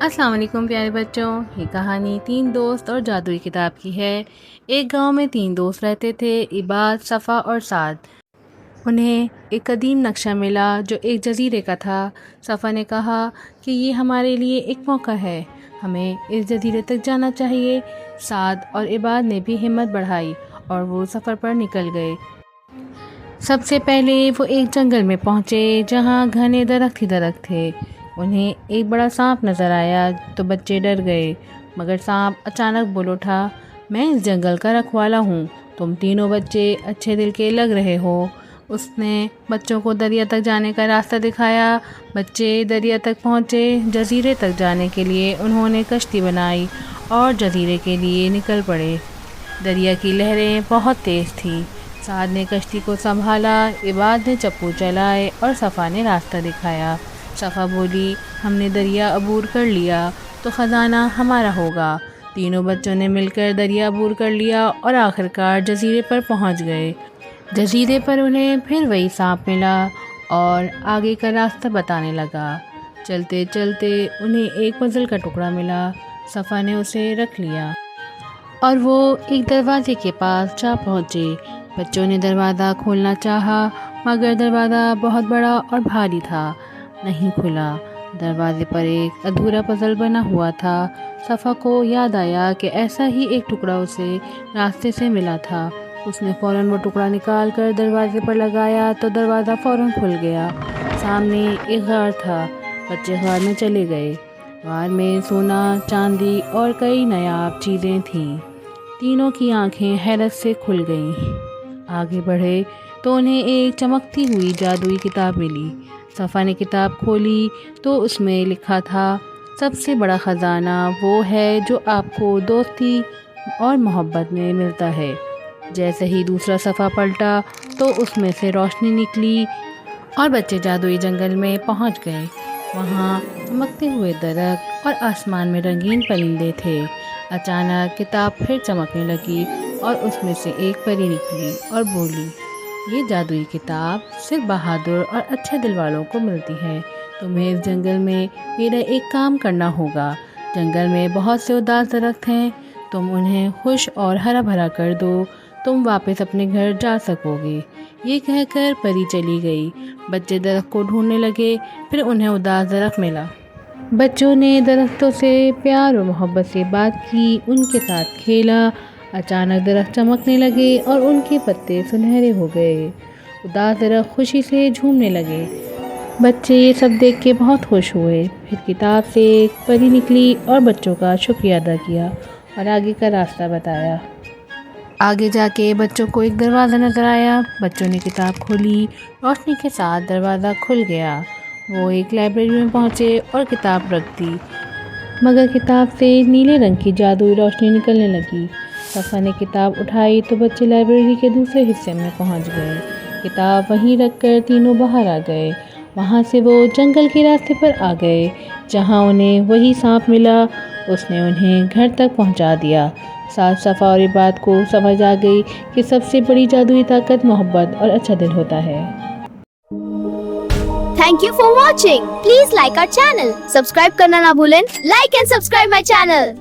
السلام علیکم پیارے بچوں، یہ کہانی 3 دوست اور جادوئی کتاب کی ہے۔ ایک گاؤں میں 3 دوست رہتے تھے، عباد، صفا اور سعد۔ انہیں ایک قدیم نقشہ ملا جو ایک جزیرے کا تھا۔ صفا نے کہا کہ یہ ہمارے لیے ایک موقع ہے، ہمیں اس جزیرے تک جانا چاہیے۔ سعد اور عباد نے بھی ہمت بڑھائی اور وہ سفر پر نکل گئے۔ سب سے پہلے وہ ایک جنگل میں پہنچے جہاں گھنے درخت ہی درخت تھے۔ انہیں ایک بڑا سانپ نظر آیا تو بچے ڈر گئے، مگر سانپ اچانک بول اٹھا، میں اس جنگل کا رکھوالا ہوں، تم تینوں بچے اچھے دل کے لگ رہے ہو۔ اس نے بچوں کو دریا تک جانے کا راستہ دکھایا۔ بچے دریا تک پہنچے۔ جزیرے تک جانے کے لیے انہوں نے کشتی بنائی اور جزیرے کے لیے نکل پڑے۔ دریا کی لہریں بہت تیز تھیں۔ سعد نے کشتی کو سنبھالا، عباد نے چپو چلائے اور صفا نے راستہ دکھایا۔ صفا بولی، ہم نے دریا عبور کر لیا تو خزانہ ہمارا ہوگا۔ تینوں بچوں نے مل کر دریا عبور کر لیا اور آخرکار جزیرے پر پہنچ گئے۔ جزیرے پر انہیں پھر وہی سانپ ملا اور آگے کا راستہ بتانے لگا۔ چلتے چلتے انہیں ایک پزل کا ٹکڑا ملا۔ صفا نے اسے رکھ لیا اور وہ ایک دروازے کے پاس جا پہنچے۔ بچوں نے دروازہ کھولنا چاہا مگر دروازہ بہت بڑا اور بھاری تھا، نہیں کھلا۔ دروازے پر ایک ادھورا پزل بنا ہوا تھا۔ صفا کو یاد آیا کہ ایسا ہی ایک ٹکڑا اسے راستے سے ملا تھا۔ اس نے فوراً وہ ٹکڑا نکال کر دروازے پر لگایا تو دروازہ فوراً کھل گیا۔ سامنے ایک غار تھا۔ بچے غار میں چلے گئے۔ غار میں سونا، چاندی اور کئی نایاب چیزیں تھیں۔ تینوں کی آنکھیں حیرت سے کھل گئیں۔ آگے بڑھے تو انہیں ایک چمکتی ہوئی جادوئی کتاب ملی۔ صفا نے کتاب کھولی تو اس میں لکھا تھا، سب سے بڑا خزانہ وہ ہے جو آپ کو دوستی اور محبت میں ملتا ہے۔ جیسے ہی دوسرا صفحہ پلٹا تو اس میں سے روشنی نکلی اور بچے جادوئی جنگل میں پہنچ گئے۔ وہاں چمکتے ہوئے درخت اور آسمان میں رنگین پرندے تھے۔ اچانک کتاب پھر چمکنے لگی اور اس میں سے ایک پری نکلی اور بولی، یہ جادوئی کتاب صرف بہادر اور اچھے دل والوں کو ملتی ہے۔ تمہیں اس جنگل میں میرا ایک کام کرنا ہوگا۔ جنگل میں بہت سے اداس درخت ہیں، تم انہیں خوش اور ہرا بھرا کر دو، تم واپس اپنے گھر جا سکو گے۔ یہ کہہ کر پری چلی گئی۔ بچے درخت کو ڈھونڈنے لگے، پھر انہیں اداس درخت ملا۔ بچوں نے درختوں سے پیار و محبت سے بات کی، ان کے ساتھ کھیلا۔ اچانک درخت چمکنے لگے اور ان کے پتے سنہرے ہو گئے۔ اداس درخت خوشی سے جھومنے لگے۔ بچے یہ سب دیکھ کے بہت خوش ہوئے۔ پھر کتاب سے ایک پری نکلی اور بچوں کا شکریہ ادا کیا اور آگے کا راستہ بتایا۔ آگے جا کے بچوں کو ایک دروازہ نظر آیا۔ بچوں نے کتاب کھولی، روشنی کے ساتھ دروازہ کھل گیا۔ وہ ایک لائبریری میں پہنچے اور کتاب رکھ دی، مگر کتاب سے نیلے رنگ کی جادوئی روشنی نکلنے لگی۔ صفا نے کتاب اٹھائی تو بچے لائبریری کے دوسرے حصے میں پہنچ گئے۔ کتاب وہیں رکھ کر تینوں باہر آ گئے۔ وہاں سے وہ جنگل کے راستے پر آ گئے جہاں انہیں وہی سانپ ملا۔ اس نے انہیں گھر تک پہنچا دیا۔ ساتھ صفا اور عباد کو سمجھ آ گئی کہ سب سے بڑی جادوئی طاقت محبت اور اچھا دل ہوتا ہے۔ Thank you for watching. Please like our channel. Subscribe کرنا نہ بھولیں. Like and subscribe my channel.